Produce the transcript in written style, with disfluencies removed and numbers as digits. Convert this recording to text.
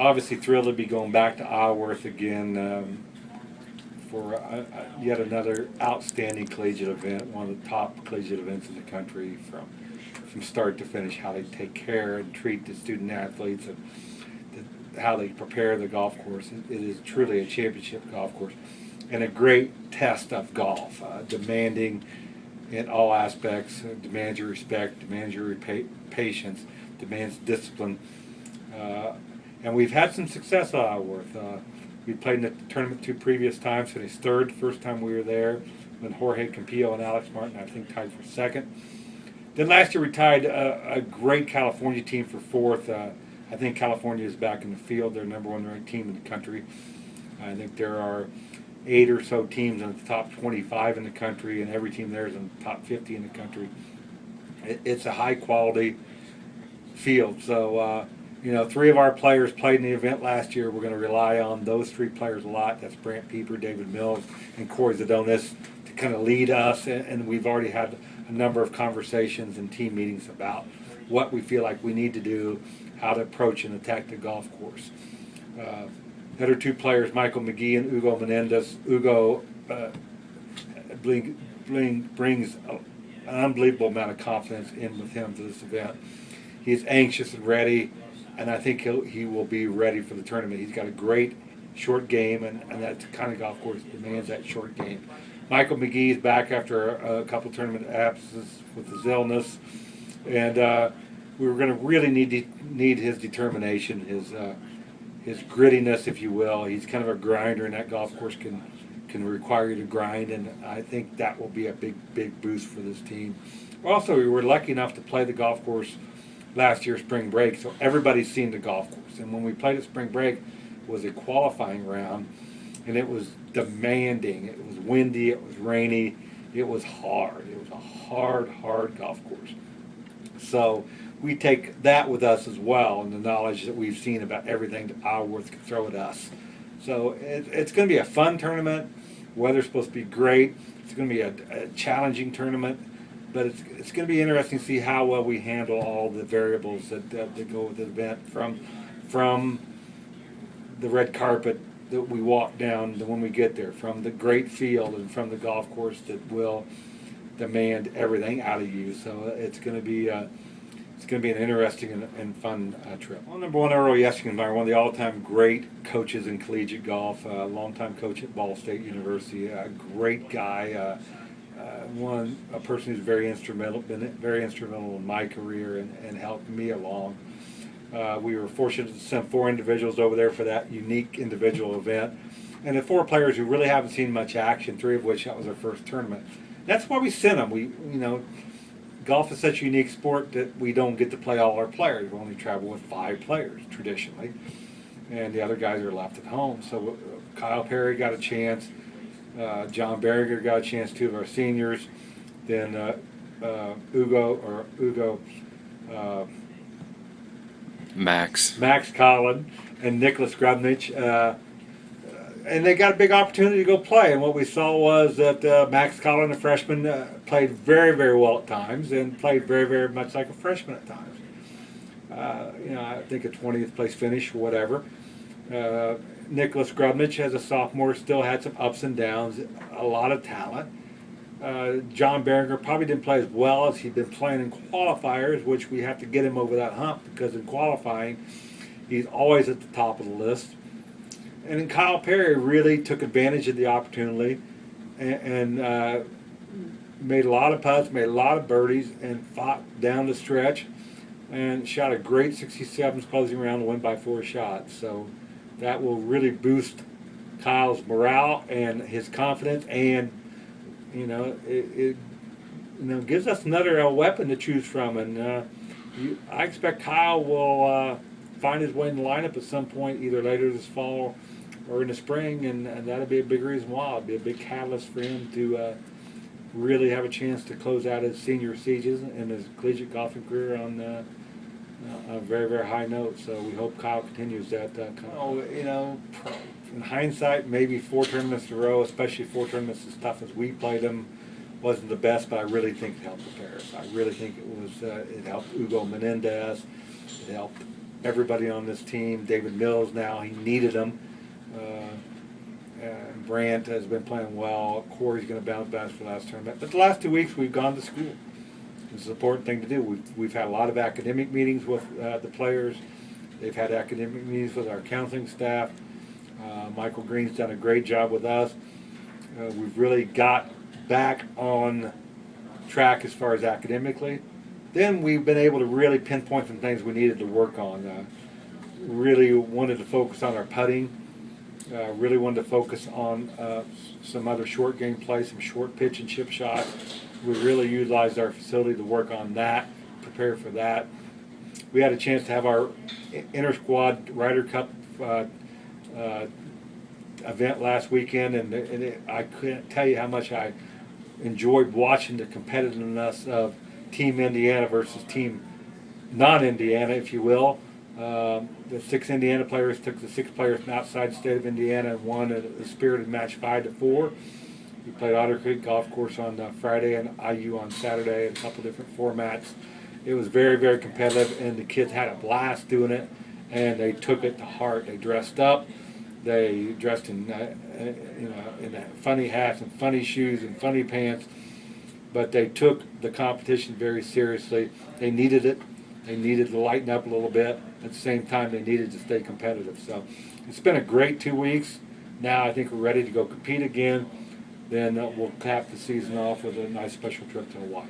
obviously thrilled to be going back to Isleworth again for yet another outstanding collegiate event, one of the top collegiate events in the country from start to finish, how they take care and treat the student athletes and how they prepare the golf course. It is truly a championship golf course and a great test of golf, demanding in all aspects, demands your respect, demands your patience, demands discipline. And we've had some success at Isleworth. We played in the tournament 2 previous times, finished third first time we were there, when Jorge Campillo and Alex Martin, I think, tied for second. Then last year we tied a great California team for fourth. I think California is back in the field. They're #1 ranked team in the country. I think there are 8 or so teams in the top 25 in the country, and every team there is in the top 50 in the country. It's a high quality field. So, 3 of our players played in the event last year. We're going to rely on those 3 players a lot. That's Brant Pieper, David Mills, and Corey Zadonis to kind of lead us. And we've already had a number of conversations and team meetings about what we feel like we need to do, how to approach and attack the golf course. The other 2 players, Michael McGee and Ugo Menendez. Ugo brings an unbelievable amount of confidence in with him to this event. He's anxious and ready, and I think he will be ready for the tournament. He's got a great short game, and that's the kind of golf course that demands that short game. Michael McGee is back after a couple tournament absences with his illness, and we were going to really need his determination, his grittiness, if you will. He's kind of a grinder, and that golf course can require you to grind, and I think that will be a big boost for this team. Also, we were lucky enough to play the golf course last year spring break, so everybody's seen the golf course. And when we played at spring break, it was a qualifying round, and it was demanding. It was windy, it was rainy, it was hard. It was a hard golf course. So we take that with us as well, and the knowledge that we've seen about everything that Isleworth can throw at us. So it's going to be a fun tournament. Weather's supposed to be great. It's going to be a challenging tournament, but it's going to be interesting to see how well we handle all the variables that go with the event, from the red carpet that we walk down to when we get there, from the great field and from the golf course that will demand everything out of you. So it's going to be an interesting and fun trip. Well, #1 Earl Yestingsmeier, one of the all-time great coaches in collegiate golf, a longtime coach at Ball State University, a great guy, a person who's been very instrumental in my career and helped me along. We were fortunate to send 4 individuals over there for that unique individual event, and the 4 players who really haven't seen much action, 3 of which that was their first tournament. That's why we sent them. Golf is such a unique sport that we don't get to play all our players. We only travel with 5 players traditionally, and the other guys are left at home. So Kyle Perry got a chance. John Berringer got a chance, 2 of our seniors. Then Max Collin, and Nicholas Grubnich. And they got a big opportunity to go play. And what we saw was that Max Collin, a freshman, played very, very well at times and played very, very much like a freshman at times. I think a 20th place finish or whatever. Nicholas Grubnich, as a sophomore, still had some ups and downs, a lot of talent. John Berringer probably didn't play as well as he'd been playing in qualifiers, which we have to get him over that hump, because in qualifying, he's always at the top of the list. And then Kyle Perry really took advantage of the opportunity and made a lot of putts, made a lot of birdies, and fought down the stretch and shot a great 67th closing round to win by 4 shots. So that will really boost Kyle's morale and his confidence, and it gives us another weapon to choose from. And I expect Kyle will find his way in the lineup at some point, either later this fall or in the spring, and that'll be a big reason why. It'll be a big catalyst for him to really have a chance to close out his senior season and his collegiate golfing career on a very, very high note. So we hope Kyle continues that. In hindsight, maybe 4 tournaments in a row, especially 4 tournaments as tough as we played them, wasn't the best, but I really think it helped prepare us. I really think it helped Ugo Menendez. It helped everybody on this team. David Mills now, he needed them. Brandt has been playing well. Corey's going to bounce back for the last tournament. But the last 2 weeks we've gone to school. It's an important thing to do. We've had a lot of academic meetings with the players. They've had academic meetings with our counseling staff. Michael Green's done a great job with us. We've really got back on track as far as academically. Then we've been able to really pinpoint some things we needed to work on. Really wanted to focus on our putting. Really wanted to focus on some other short game play, some short pitch and chip shots. We really utilized our facility to work on that, prepare for that. We had a chance to have our inter-squad Ryder Cup event last weekend, and I couldn't tell you how much I enjoyed watching the competitiveness of Team Indiana versus Team non-Indiana, if you will. The 6 Indiana players took the 6 players from outside the state of Indiana and won a spirited match 5-4. We played Otter Creek Golf Course on Friday and IU on Saturday in a couple different formats. It was very, very competitive, and the kids had a blast doing it, and they took it to heart. They dressed up. They dressed in funny hats and funny shoes and funny pants, but they took the competition very seriously. They needed it. They needed to lighten up a little bit. At the same time, they needed to stay competitive. So it's been a great 2 weeks. Now I think we're ready to go compete again. Then we'll cap the season off with a nice special trip to Hawaii.